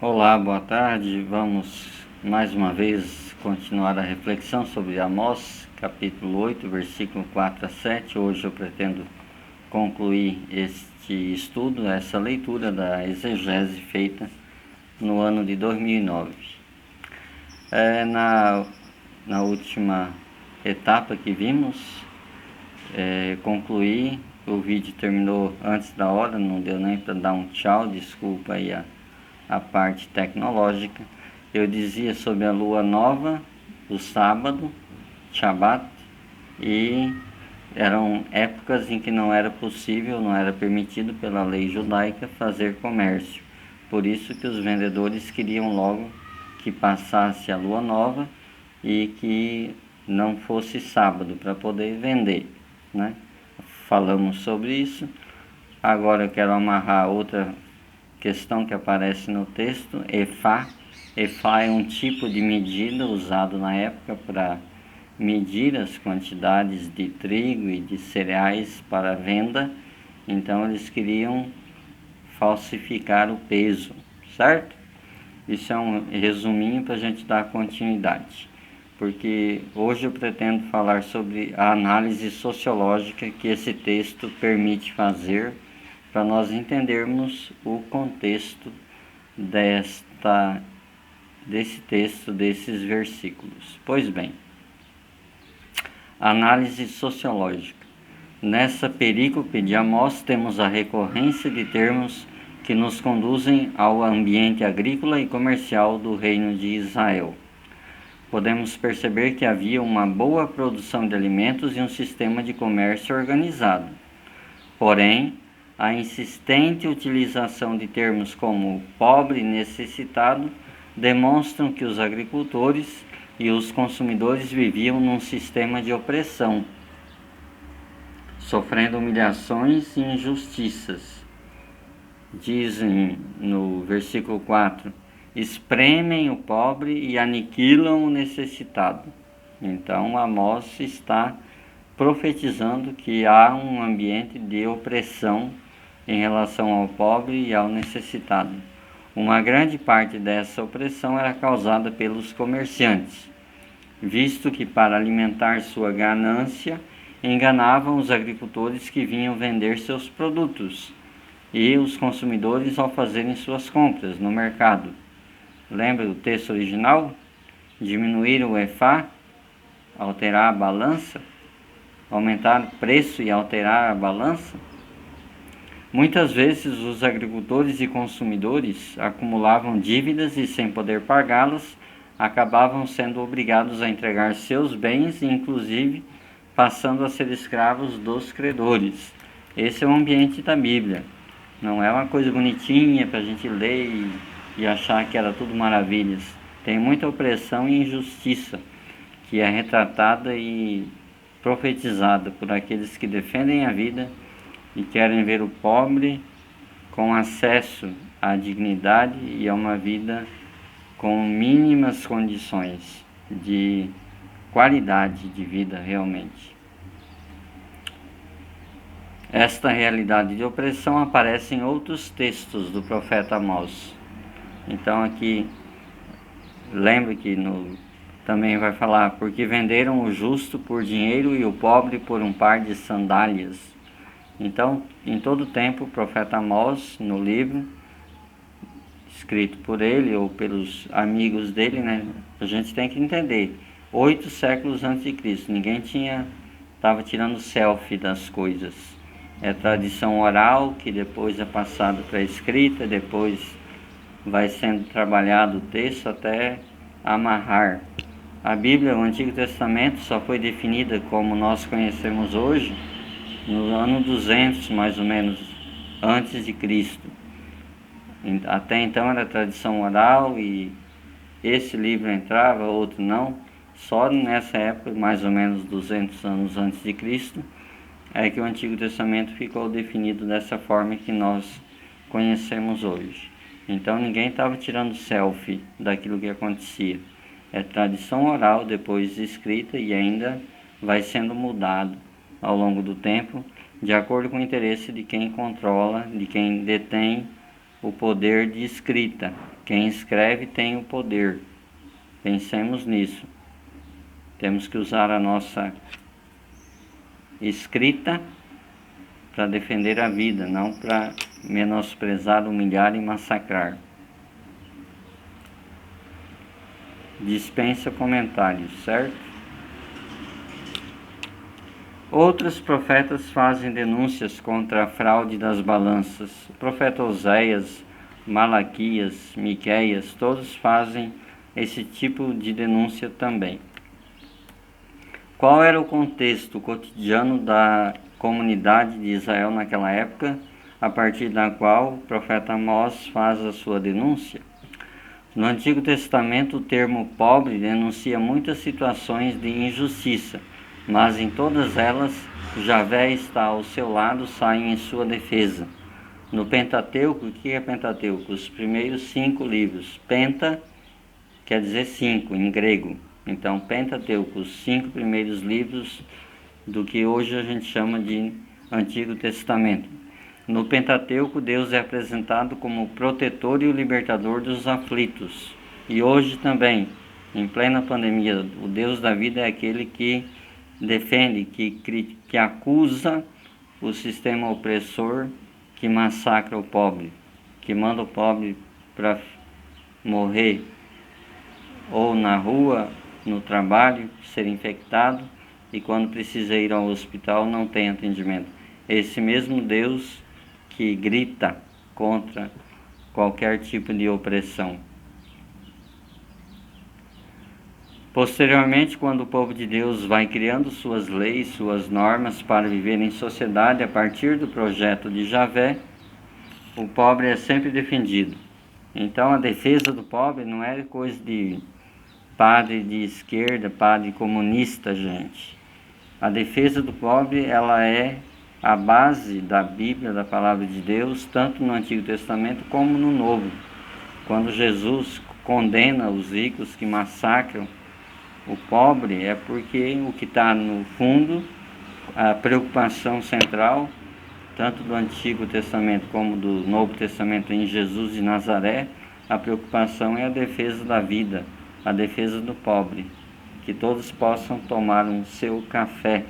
Olá, boa tarde. Vamos mais uma vez continuar a reflexão sobre Amós, capítulo 8, versículo 4 a 7. Hoje eu pretendo concluir este estudo, essa leitura da exegese feita no ano de 2009. Na última etapa que vimos, concluí. O vídeo terminou antes da hora, não deu nem para dar um tchau, desculpa aí a parte tecnológica. Eu dizia sobre a lua nova, o sábado, Shabat, e eram épocas em que não era possível, não era permitido pela lei judaica fazer comércio. Por isso que os vendedores queriam logo que passasse a lua nova e que não fosse sábado para poder vender, né? Falamos sobre isso. Agora eu quero amarrar outra questão que aparece no texto, Efá. Efá é um tipo de medida usado na época para medir as quantidades de trigo e de cereais para venda. Então eles queriam falsificar o peso, certo? Isso é um resuminho para a gente dar continuidade, porque hoje eu pretendo falar sobre a análise sociológica que esse texto permite fazer para nós entendermos o contexto desse texto, desses versículos. Pois bem, análise sociológica. Nessa perícope de Amós temos a recorrência de termos que nos conduzem ao ambiente agrícola e comercial do reino de Israel. Podemos perceber que havia uma boa produção de alimentos e um sistema de comércio organizado. Porém, a insistente utilização de termos como pobre e necessitado demonstram que os agricultores e os consumidores viviam num sistema de opressão, sofrendo humilhações e injustiças. Dizem no versículo 4, espremem o pobre e aniquilam o necessitado. Então Amós está profetizando que há um ambiente de opressão em relação ao pobre e ao necessitado. Uma grande parte dessa opressão era causada pelos comerciantes, visto que para alimentar sua ganância enganavam os agricultores que vinham vender seus produtos e os consumidores ao fazerem suas compras no mercado. Lembra do texto original? Diminuir o efá, alterar a balança, aumentar o preço e alterar a balança. Muitas vezes os agricultores e consumidores acumulavam dívidas e, sem poder pagá-las, acabavam sendo obrigados a entregar seus bens e, inclusive, passando a ser escravos dos credores. Esse é o ambiente da Bíblia. Não é uma coisa bonitinha para a gente ler e achar que era tudo maravilhas. Tem muita opressão e injustiça que é retratada e profetizada por aqueles que defendem a vida e querem ver o pobre com acesso à dignidade e a uma vida com mínimas condições de qualidade de vida realmente. Esta realidade de opressão aparece em outros textos do profeta Amós. Então aqui, lembre que também vai falar, porque venderam o justo por dinheiro e o pobre por um par de sandálias. Então, em todo tempo, o profeta Amós, no livro, escrito por ele ou pelos amigos dele, né? A gente tem que entender, 8 séculos antes de Cristo, ninguém estava tirando selfie das coisas. É tradição oral que depois é passado para a escrita, depois vai sendo trabalhado o texto até amarrar. A Bíblia, o Antigo Testamento, só foi definida como nós conhecemos hoje no ano 200, mais ou menos, antes de Cristo. Até então era tradição oral e esse livro entrava, outro não. Só nessa época, mais ou menos 200 anos antes de Cristo, é que o Antigo Testamento ficou definido dessa forma que nós conhecemos hoje. Então ninguém estava tirando selfie daquilo que acontecia. É tradição oral, depois escrita, e ainda vai sendo mudado ao longo do tempo, de acordo com o interesse de quem controla, de quem detém o poder de escrita. Quem escreve tem o poder. Pensemos nisso. Temos que usar a nossa escrita para defender a vida, não para menosprezar, humilhar e massacrar. Dispensa comentários, certo? Outros profetas fazem denúncias contra a fraude das balanças. O profeta Oséias, Malaquias, Miqueias, todos fazem esse tipo de denúncia também. Qual era o contexto cotidiano da comunidade de Israel naquela época, a partir da qual o profeta Amós faz a sua denúncia? No Antigo Testamento, o termo pobre denuncia muitas situações de injustiça, mas em todas elas, Javé está ao seu lado, sai em sua defesa. No Pentateuco, o que é Pentateuco? Os primeiros 5 livros. Penta quer dizer 5 em grego. Então, Pentateuco, os 5 primeiros livros do que hoje a gente chama de Antigo Testamento. No Pentateuco, Deus é apresentado como o protetor e o libertador dos aflitos. E hoje também, em plena pandemia, o Deus da vida é aquele que defende, que acusa o sistema opressor, que massacra o pobre, que manda o pobre para morrer ou na rua, no trabalho, ser infectado, e quando precisa ir ao hospital não tem atendimento. Esse mesmo Deus que grita contra qualquer tipo de opressão. Posteriormente, quando o povo de Deus vai criando suas leis, suas normas para viver em sociedade a partir do projeto de Javé, o pobre é sempre defendido. Então a defesa do pobre não é coisa de padre de esquerda, padre comunista, gente. A defesa do pobre, ela é a base da Bíblia, da Palavra de Deus, tanto no Antigo Testamento como no Novo. Quando Jesus condena os ricos que massacram o pobre, é porque o que está no fundo, a preocupação central, tanto do Antigo Testamento como do Novo Testamento em Jesus de Nazaré, a preocupação é a defesa da vida, a defesa do pobre, que todos possam tomar um seu café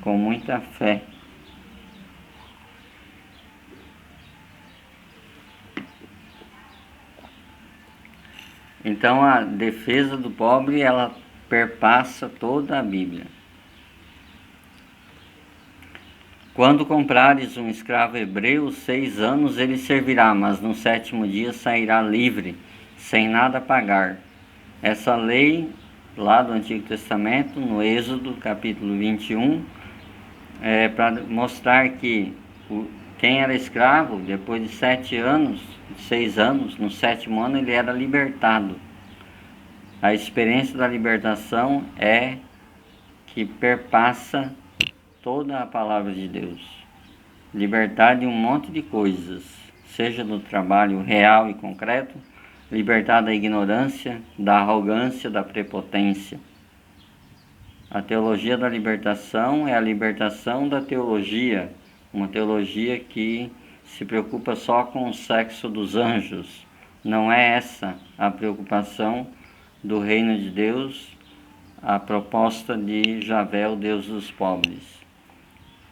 com muita fé. Então a defesa do pobre, ela perpassa toda a Bíblia. Quando comprares um escravo hebreu, 6 anos ele servirá, mas no 7º dia sairá livre, sem nada pagar. Essa lei, lá do Antigo Testamento, no Êxodo, capítulo 21, é para mostrar que quem era escravo, depois de 7 anos, 6 anos, no 7º ano ele era libertado. A experiência da libertação é que perpassa toda a palavra de Deus. Libertar de um monte de coisas, seja do trabalho real e concreto, libertar da ignorância, da arrogância, da prepotência. A teologia da libertação é a libertação da teologia, uma teologia que se preocupa só com o sexo dos anjos. Não é essa a preocupação do reino de Deus, a proposta de Javé, o Deus dos pobres.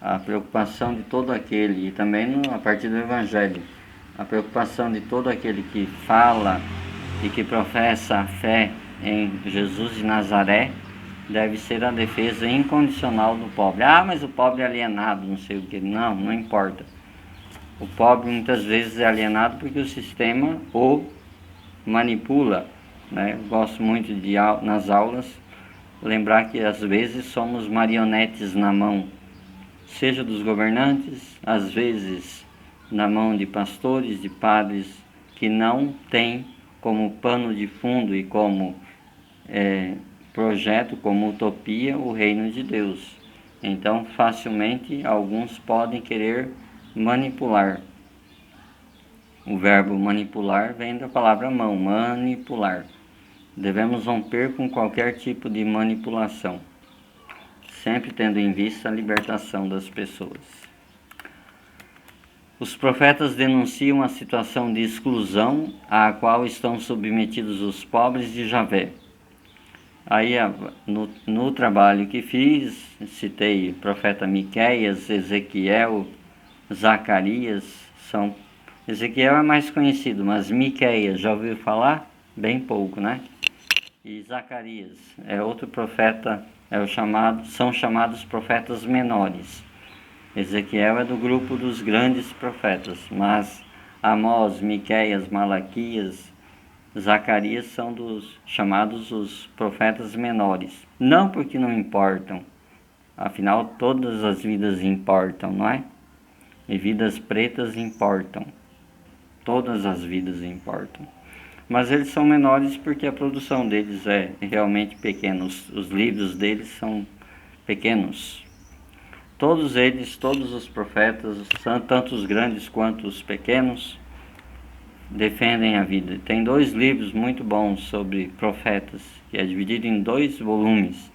A preocupação de todo aquele, e também a partir do Evangelho, a preocupação de todo aquele que fala e que professa a fé em Jesus de Nazaré, deve ser a defesa incondicional do pobre. Ah, mas o pobre é alienado, não sei o que. Não, não importa. O pobre muitas vezes é alienado porque o sistema o manipula, né? Eu gosto muito de, nas aulas, lembrar que às vezes somos marionetes na mão, seja dos governantes, às vezes na mão de pastores, de padres, que não têm como pano de fundo e como projeto, como utopia, o reino de Deus. Então, facilmente, alguns podem querer manipular. O verbo manipular vem da palavra mão, manipular. Devemos romper com qualquer tipo de manipulação, sempre tendo em vista a libertação das pessoas. Os profetas denunciam a situação de exclusão à qual estão submetidos os pobres de Javé. Aí, no trabalho que fiz, citei o profeta Miqueias, Ezequiel, Zacarias. Ezequiel é mais conhecido, mas Miqueias, já ouviu falar? Bem pouco, né? E Zacarias é outro profeta, são chamados profetas menores. Ezequiel é do grupo dos grandes profetas, mas Amós, Miqueias, Malaquias, Zacarias são chamados os profetas menores. Não porque não importam, afinal todas as vidas importam, não é? E vidas pretas importam, todas as vidas importam. Mas eles são menores porque a produção deles é realmente pequena, os livros deles são pequenos. Todos eles, todos os profetas, tanto os grandes quanto os pequenos, defendem a vida. Tem 2 livros muito bons sobre profetas, que é dividido em 2 volumes,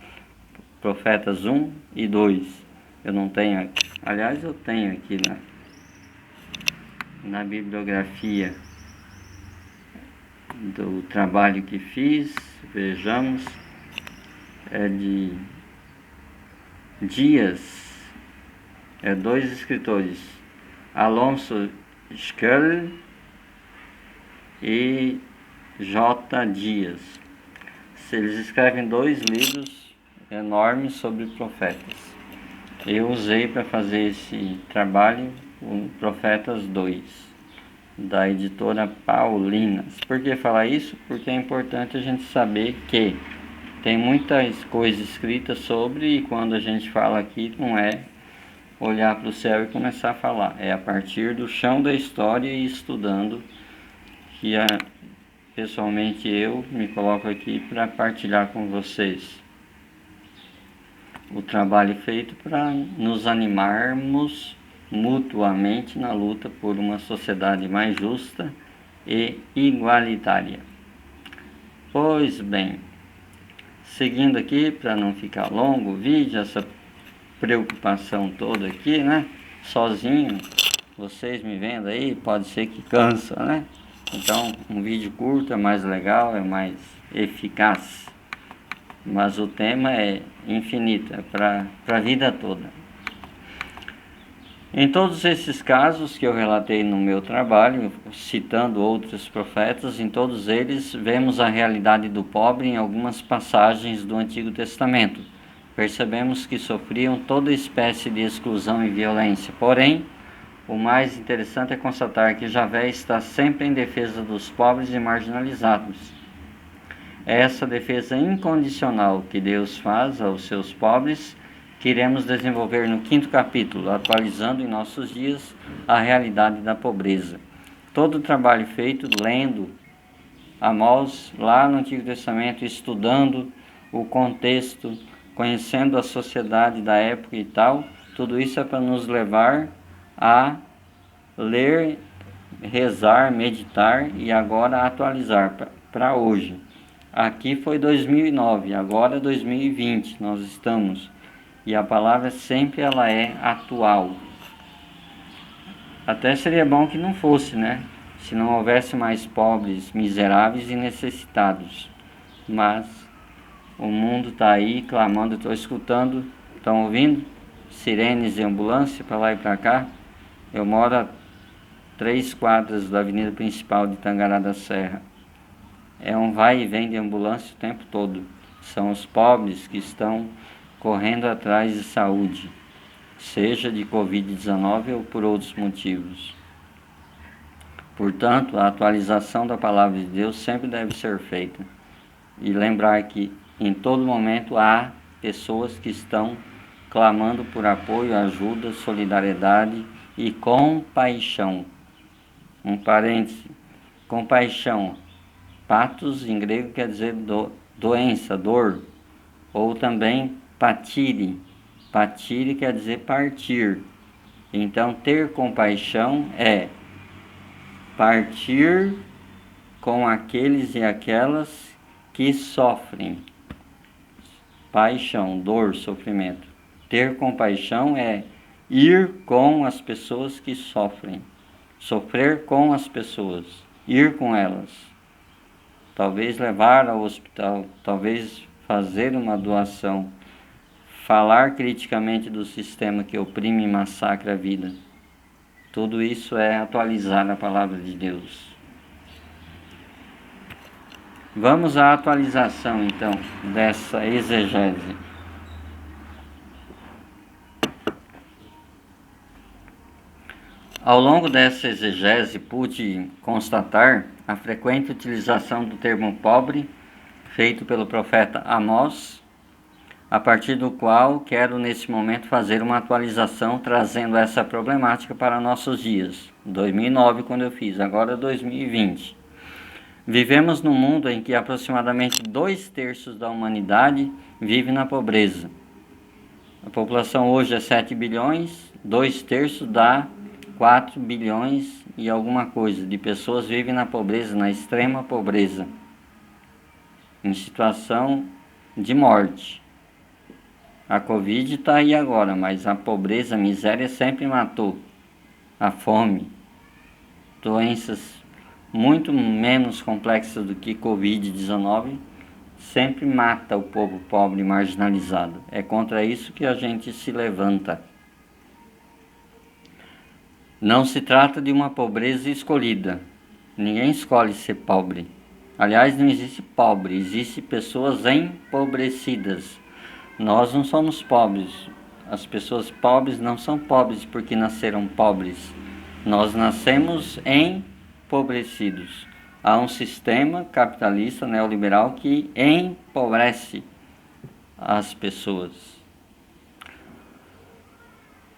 Profetas 1 e 2. Eu não tenho aqui. Aliás, eu tenho aqui na bibliografia do trabalho que fiz, vejamos, é de Dias, 2 escritores, Alonso Scull e J. Dias. Eles escrevem 2 livros enormes sobre profetas. Eu usei para fazer esse trabalho o Profetas 2, da editora Paulinas. Por que falar isso? Porque é importante a gente saber que tem muitas coisas escritas sobre, e quando a gente fala aqui não é olhar para o céu e começar a falar, é a partir do chão da história e estudando, que pessoalmente eu me coloco aqui para partilhar com vocês o trabalho feito para nos animarmos mutuamente na luta por uma sociedade mais justa e igualitária. Pois bem, seguindo aqui, para não ficar longo o vídeo, essa preocupação toda aqui, né? Sozinho, vocês me vendo aí, pode ser que cansa, né? Então, um vídeo curto é mais legal, é mais eficaz. Mas o tema é infinito, é para a vida toda. Em todos esses casos que eu relatei no meu trabalho, citando outros profetas, em todos eles vemos a realidade do pobre em algumas passagens do Antigo Testamento. Percebemos que sofriam toda espécie de exclusão e violência. Porém, o mais interessante é constatar que Javé está sempre em defesa dos pobres e marginalizados. É essa defesa incondicional que Deus faz aos seus pobres que iremos desenvolver no 5º capítulo, atualizando em nossos dias a realidade da pobreza. Todo o trabalho feito lendo Amós lá no Antigo Testamento, estudando o contexto, conhecendo a sociedade da época e tal, tudo isso é para nos levar a ler, rezar, meditar e agora atualizar para hoje. Aqui foi 2009, agora 2020 nós estamos. E a palavra sempre ela é atual. Até seria bom que não fosse, né? Se não houvesse mais pobres, miseráveis e necessitados. Mas o mundo está aí clamando, estou escutando, estão ouvindo? Sirenes de ambulância para lá e para cá. Eu moro a 3 quadras da avenida principal de Tangará da Serra. É um vai e vem de ambulância o tempo todo. São os pobres que estão correndo atrás de saúde, seja de Covid-19 ou por outros motivos. Portanto, a atualização da palavra de Deus sempre deve ser feita. E lembrar que em todo momento há pessoas que estão clamando por apoio, ajuda, solidariedade e compaixão. Um parêntese, compaixão. Patos em grego quer dizer doença, dor, ou também patire. Patire quer dizer partir. Então, ter compaixão é partir com aqueles e aquelas que sofrem. Paixão, dor, sofrimento. Ter compaixão é ir com as pessoas que sofrem. sofrer com as pessoas, ir com elas, talvez levar ao hospital, talvez fazer uma doação, falar criticamente do sistema que oprime e massacra a vida. Tudo isso é atualizar a palavra de Deus. Vamos à atualização, então, dessa exegese. Ao longo dessa exegese, pude constatar a frequente utilização do termo pobre, feito pelo profeta Amós, a partir do qual quero nesse momento fazer uma atualização trazendo essa problemática para nossos dias. 2009 quando eu fiz, agora 2020. Vivemos num mundo em que aproximadamente 2/3 da humanidade vive na pobreza. A população hoje é 7 bilhões, 2/3 dá 4 bilhões e alguma coisa de pessoas vivem na pobreza, na extrema pobreza, em situação de morte. A Covid está aí agora, mas a pobreza, a miséria sempre matou. A fome, doenças muito menos complexas do que Covid-19, sempre mata o povo pobre e marginalizado. É contra isso que a gente se levanta. Não se trata de uma pobreza escolhida. Ninguém escolhe ser pobre. Aliás, não existe pobre, existe pessoas empobrecidas. Nós não somos pobres. As pessoas pobres não são pobres porque nasceram pobres. Nós nascemos empobrecidos. Há um sistema capitalista neoliberal que empobrece as pessoas.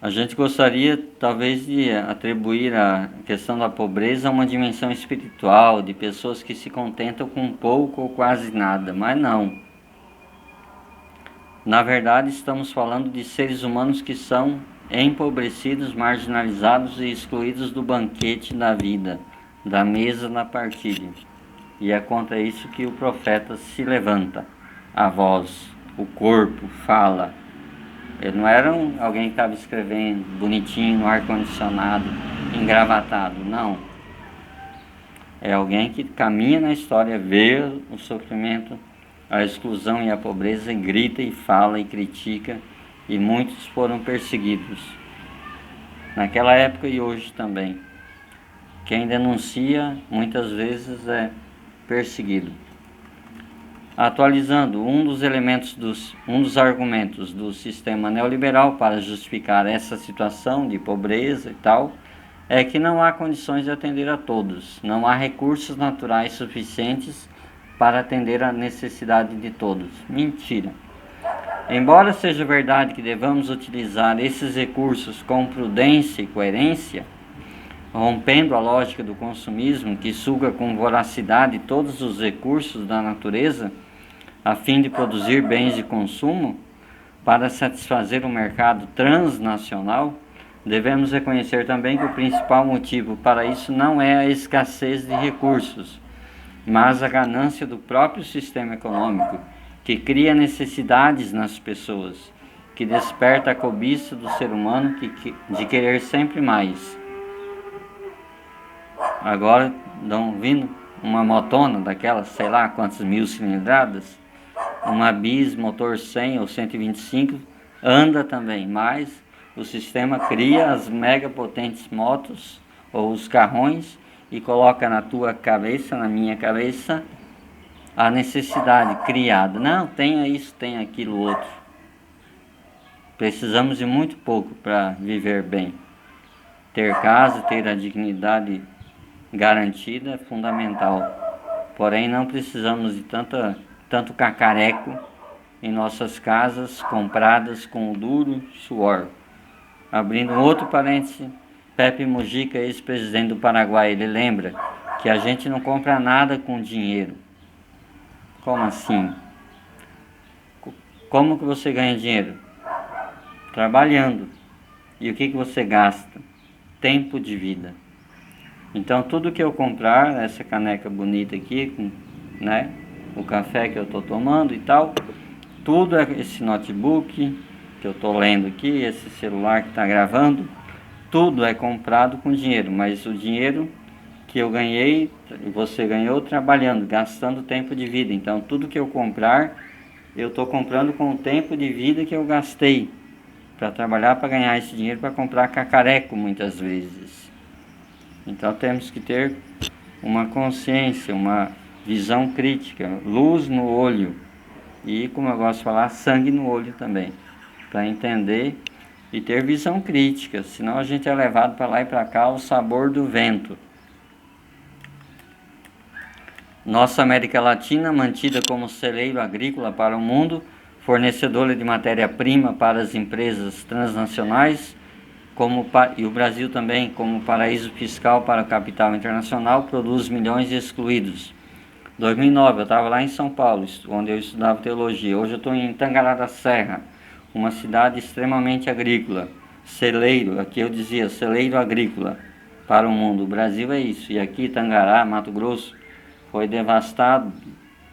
A gente gostaria talvez de atribuir a questão da pobreza a uma dimensão espiritual, de pessoas que se contentam com pouco ou quase nada, mas não. Na verdade, estamos falando de seres humanos que são empobrecidos, marginalizados e excluídos do banquete da vida, da mesa na partilha. E é contra isso que o profeta se levanta. A voz, o corpo, fala. Ele não era alguém que estava escrevendo bonitinho no ar-condicionado, engravatado, não. É alguém que caminha na história, vê o sofrimento, a exclusão e a pobreza, e grita e fala e critica, e muitos foram perseguidos. Naquela época e hoje também. Quem denuncia muitas vezes é perseguido. Atualizando, um dos argumentos do sistema neoliberal para justificar essa situação de pobreza e tal, é que não há condições de atender a todos, não há recursos naturais suficientes para atender a necessidade de todos. Mentira. Embora seja verdade que devamos utilizar esses recursos com prudência e coerência, rompendo a lógica do consumismo que suga com voracidade todos os recursos da natureza, a fim de produzir bens de consumo, para satisfazer o mercado transnacional, devemos reconhecer também que o principal motivo para isso não é a escassez de recursos, mas a ganância do próprio sistema econômico, que cria necessidades nas pessoas, que desperta a cobiça do ser humano de querer sempre mais. Agora estão vindo uma motona daquelas, sei lá quantas mil cilindradas, uma bis motor 100 ou 125, anda também, mas o sistema cria as megapotentes motos ou os carrões e coloca na tua cabeça, na minha cabeça, a necessidade criada. Não, tenha isso, tenha aquilo outro. Precisamos de muito pouco para viver bem. Ter casa, ter a dignidade garantida é fundamental. Porém, não precisamos de tanto cacareco em nossas casas compradas com duro suor. Abrindo outro parêntese, Pepe Mujica, ex-presidente do Paraguai, ele lembra que a gente não compra nada com dinheiro. Como assim? Como que você ganha dinheiro? Trabalhando. E o que você gasta? Tempo de vida. Então tudo que eu comprar, essa caneca bonita aqui, né? O café que eu estou tomando e tal, tudo é esse notebook que eu estou lendo aqui, esse celular que está gravando, tudo é comprado com dinheiro, mas o dinheiro que eu ganhei, você ganhou trabalhando, gastando tempo de vida. Então tudo que eu comprar, eu estou comprando com o tempo de vida que eu gastei para trabalhar, para ganhar esse dinheiro, para comprar cacareco muitas vezes. Então temos que ter uma consciência, uma visão crítica, luz no olho e, como eu gosto de falar, sangue no olho também, para entender e ter visão crítica, senão a gente é levado para lá e para cá ao sabor do vento. Nossa América Latina, mantida como celeiro agrícola para o mundo, fornecedora de matéria-prima para as empresas transnacionais, e o Brasil também, como paraíso fiscal para o capital internacional, produz milhões de excluídos. 2009, eu estava lá em São Paulo, onde eu estudava teologia. Hoje eu estou em Tangará da Serra, uma cidade extremamente agrícola. Celeiro, aqui eu dizia, celeiro agrícola para o mundo. O Brasil é isso. E aqui, Tangará, Mato Grosso, foi devastado,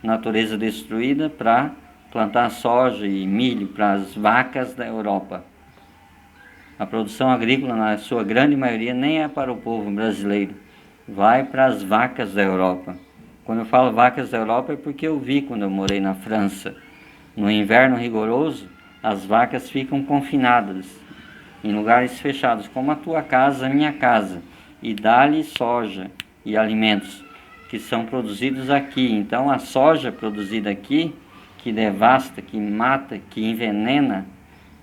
natureza destruída para plantar soja e milho para as vacas da Europa. A produção agrícola, na sua grande maioria, nem é para o povo brasileiro, vai para as vacas da Europa. Quando eu falo vacas da Europa é porque eu vi quando eu morei na França. No inverno rigoroso, as vacas ficam confinadas em lugares fechados, como a tua casa, a minha casa, e dá-lhe soja e alimentos que são produzidos aqui. Então a soja produzida aqui, que devasta, que mata, que envenena,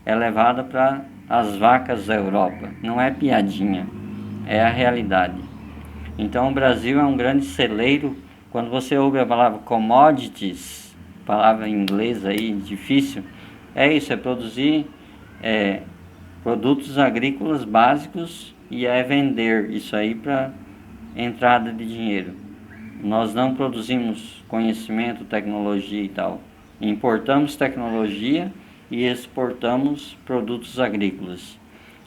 é levada para as vacas da Europa. Não é piadinha, é a realidade. Então o Brasil é um grande celeiro. Quando você ouve a palavra commodities, palavra em inglês aí difícil, é isso, é produzir produtos agrícolas básicos e é vender isso aí para entrada de dinheiro. Nós não produzimos conhecimento, tecnologia e tal. Importamos tecnologia e exportamos produtos agrícolas.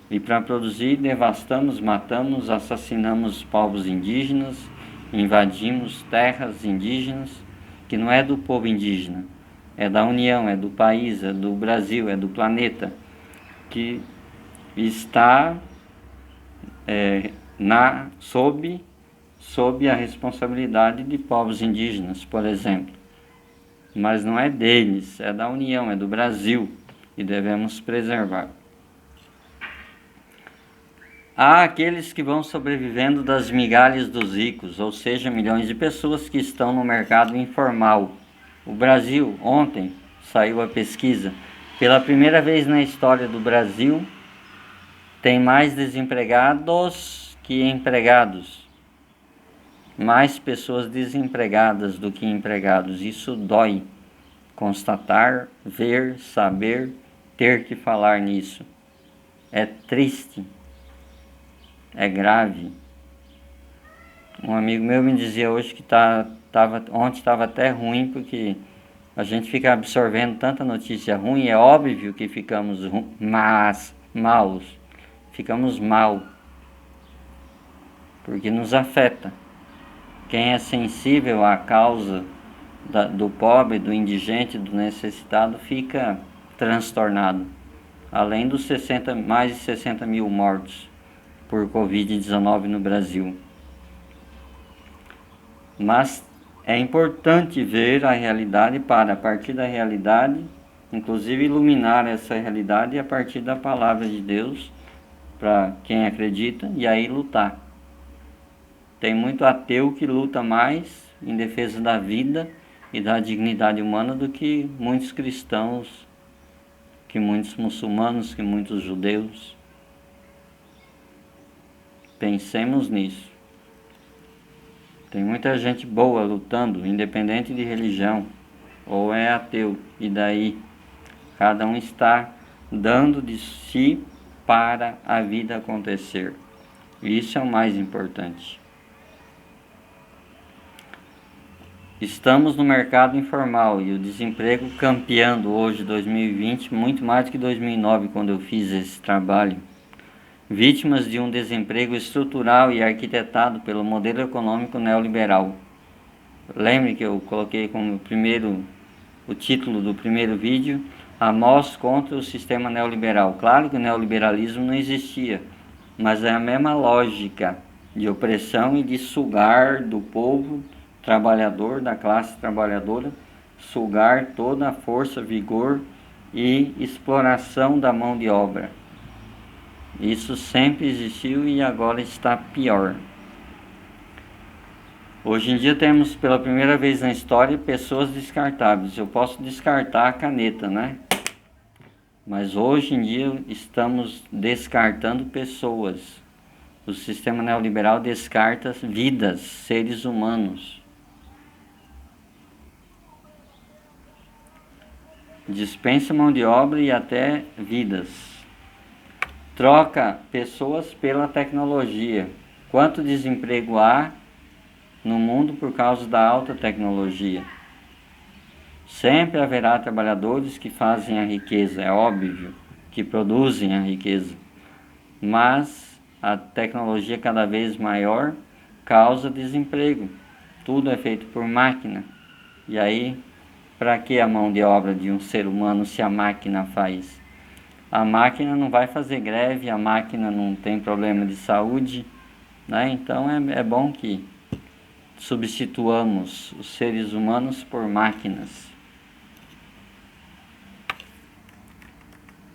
E para produzir, devastamos, matamos, assassinamos povos indígenas, invadimos terras indígenas, que não é do povo indígena, é da União, é do país, é do Brasil, é do planeta, que está sob a responsabilidade de povos indígenas, por exemplo. Mas não é deles, é da União, é do Brasil, e devemos preservar. Há aqueles que vão sobrevivendo das migalhas dos ricos, ou seja, milhões de pessoas que estão no mercado informal. O Brasil, ontem saiu a pesquisa, pela primeira vez na história do Brasil, tem mais desempregados que empregados. Mais pessoas desempregadas do que empregados. Isso dói. Constatar, ver, saber, ter que falar nisso. É triste. É grave. Um amigo meu me dizia hoje que ontem estava até ruim, porque a gente fica absorvendo tanta notícia ruim. É óbvio que ficamos maus. Ficamos mal. Porque nos afeta. Quem é sensível à causa do pobre, do indigente, do necessitado, fica transtornado. Além dos mais de 60 mil mortos por Covid-19 no Brasil. Mas é importante ver a realidade para, a partir da realidade, inclusive iluminar essa realidade a partir da palavra de Deus, para quem acredita, e aí lutar. Tem muito ateu que luta mais em defesa da vida e da dignidade humana do que muitos cristãos, que muitos muçulmanos, que muitos judeus. Pensemos nisso. Tem muita gente boa lutando, independente de religião, ou é ateu, e daí? Cada um está dando de si para a vida acontecer. Isso é o mais importante. Estamos no mercado informal e o desemprego campeando hoje, 2020, muito mais do que 2009, quando eu fiz esse trabalho. Vítimas de um desemprego estrutural e arquitetado pelo modelo econômico neoliberal. Lembre que eu coloquei como o título do primeiro vídeo, Amós contra o sistema neoliberal. Claro que o neoliberalismo não existia, mas é a mesma lógica de opressão e de sugar do povo trabalhador, da classe trabalhadora, sugar toda a força, vigor e exploração da mão de obra. Isso sempre existiu e agora está pior. Hoje em dia temos pela primeira vez na história pessoas descartáveis. Eu posso descartar a caneta, né? Mas hoje em dia estamos descartando pessoas. O sistema neoliberal descarta vidas, seres humanos. Dispensa mão de obra e até vidas. Troca pessoas pela tecnologia. Quanto desemprego há no mundo por causa da alta tecnologia? Sempre haverá trabalhadores que fazem a riqueza, é óbvio, que produzem a riqueza. Mas a tecnologia cada vez maior causa desemprego. Tudo é feito por máquina. E aí, para que a mão de obra de um ser humano se a máquina faz? A máquina não vai fazer greve, a máquina não tem problema de saúde, né? Então é bom que substituamos os seres humanos por máquinas.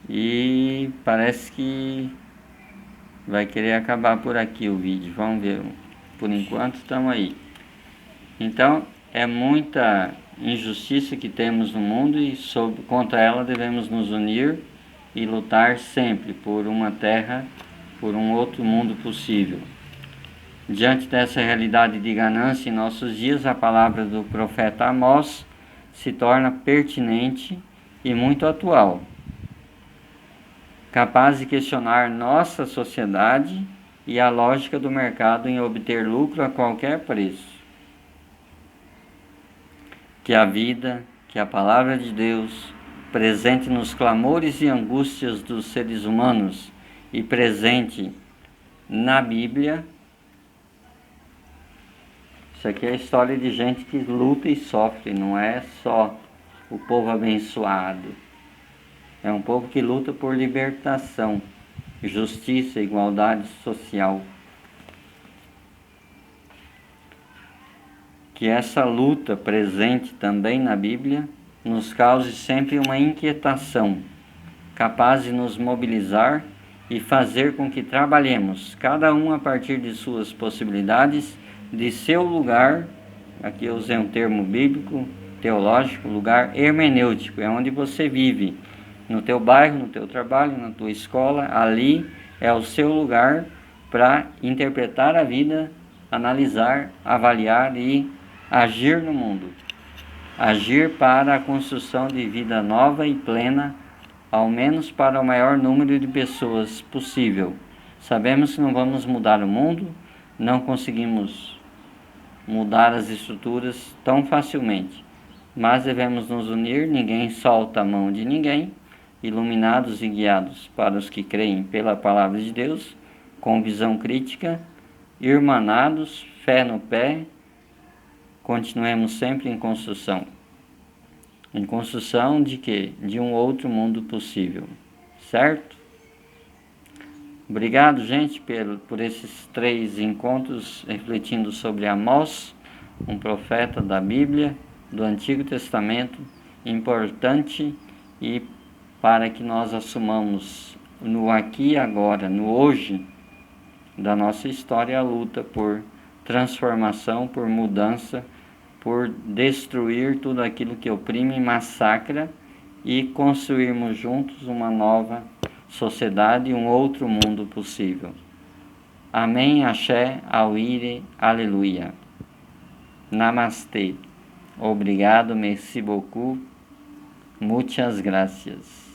E parece que vai querer acabar por aqui o vídeo. Vamos ver. Por enquanto estamos aí. Então é muita injustiça que temos no mundo e contra ela devemos nos unir e lutar sempre por uma terra, por um outro mundo possível. Diante dessa realidade de ganância em nossos dias, a palavra do profeta Amós se torna pertinente e muito atual, capaz de questionar nossa sociedade e a lógica do mercado em obter lucro a qualquer preço. Que a vida, que a palavra de Deus, presente nos clamores e angústias dos seres humanos e presente na Bíblia. Isso aqui é a história de gente que luta e sofre, não é só o povo abençoado. É um povo que luta por libertação, justiça e igualdade social. Que essa luta presente também na Bíblia nos cause sempre uma inquietação, capaz de nos mobilizar e fazer com que trabalhemos, cada um a partir de suas possibilidades, de seu lugar, aqui eu usei um termo bíblico, teológico, lugar hermenêutico, é onde você vive, no teu bairro, no teu trabalho, na tua escola, ali é o seu lugar para interpretar a vida, analisar, avaliar e agir no mundo. Agir para a construção de vida nova e plena, ao menos para o maior número de pessoas possível. Sabemos que não vamos mudar o mundo, não conseguimos mudar as estruturas tão facilmente, mas devemos nos unir, ninguém solta a mão de ninguém, iluminados e guiados para os que creem pela palavra de Deus, com visão crítica, irmanados, fé no pé, continuemos sempre em construção. Em construção de quê? De um outro mundo possível, certo? Obrigado, gente, por esses 3 encontros refletindo sobre Amós, um profeta da Bíblia, do Antigo Testamento, importante e para que nós assumamos no aqui e agora, no hoje da nossa história, a luta por transformação, por mudança, por destruir tudo aquilo que oprime e massacra e construirmos juntos uma nova sociedade e um outro mundo possível. Amém, axé, auire, aleluia. Namastê. Obrigado, merci beaucoup. Muitas gracias.